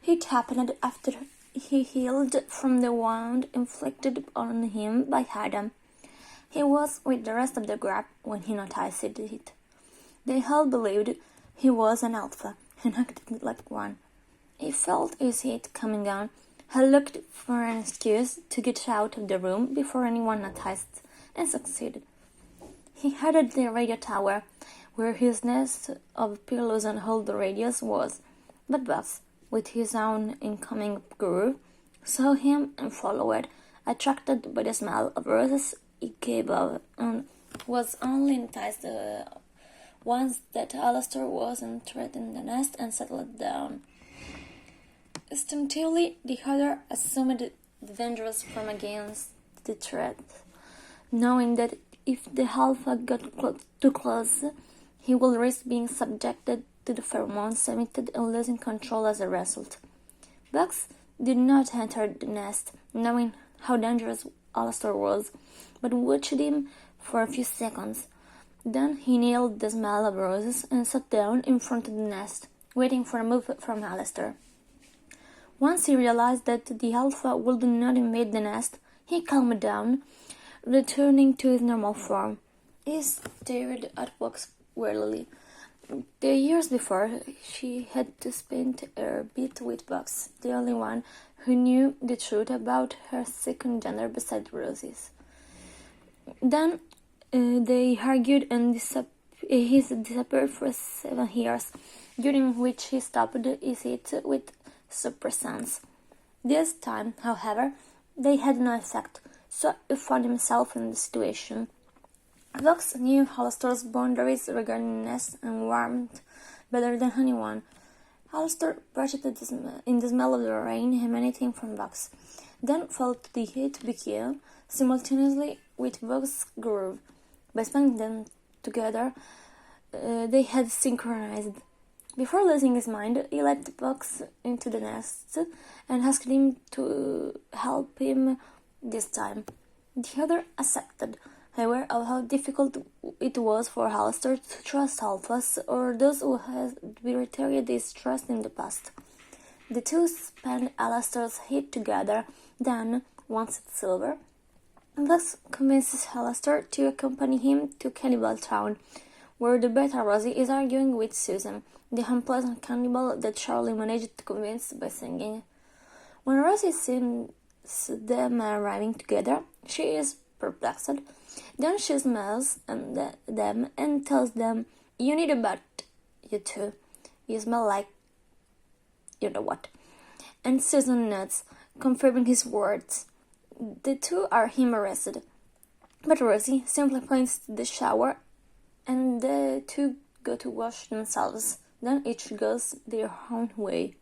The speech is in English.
It happened after he healed from the wound inflicted on him by Adam. He was with the rest of the group when he noticed it. They all believed he was an alpha and acted like one. He felt his heat coming on. He looked for an excuse to get out of the room before anyone noticed, and succeeded. He headed the radio tower, where his nest of pillows and all the radios was, but Bugs, with his own incoming guru, saw him and followed, attracted by the smell of roses he gave off, and was only enticed once that Alistair was entered in the nest and settled down. Instinctively, the other assumed the dangerous form against the threat, knowing that if the alpha got too close, he would risk being subjected to the pheromones emitted and losing control as a result. Bugs did not enter the nest, knowing how dangerous Alistair was, but watched him for a few seconds. Then he inhaled the smell of roses and sat down in front of the nest, waiting for a move from Alistair. Once he realized that the alpha would not invade the nest, he calmed down, returning to his normal form. He stared at Bugs warily. The years before, she had to spend her bit with Bugs, the only one who knew the truth about her second gender besides Rosie's. Then they argued and he disappeared for 7 years, during which he stopped his hit with suppressants. This time, however, they had no effect, so he found himself in the situation. Bugs knew Alistair's boundaries regarding nest and warmth better than anyone. Alistair breathed in the smell of the rain emanating from Bugs, then felt the heat begin simultaneously with Bugs' groove. By spending them together, they had synchronized. Before losing his mind, he let Bugs into the nest and asked him to help him this time. The other accepted, aware of how difficult it was for Alistair to trust alphas or those who had betrayed his trust in the past. The two spent Alistair's hit together, then, once it's over, Bugs convinces Alistair to accompany him to Cannibal Town, where the Beta Rosie is arguing with Susan, the unpleasant cannibal that Charlie managed to convince by singing. When Rosie sees them arriving together, she is perplexed. Then she smells them and tells them, "You need a butt, you two. You smell like you know what." And Susan nods, confirming his words. The two are embarrassed, but Rosie simply points to the shower, and the two go to wash themselves. Then each goes their own way.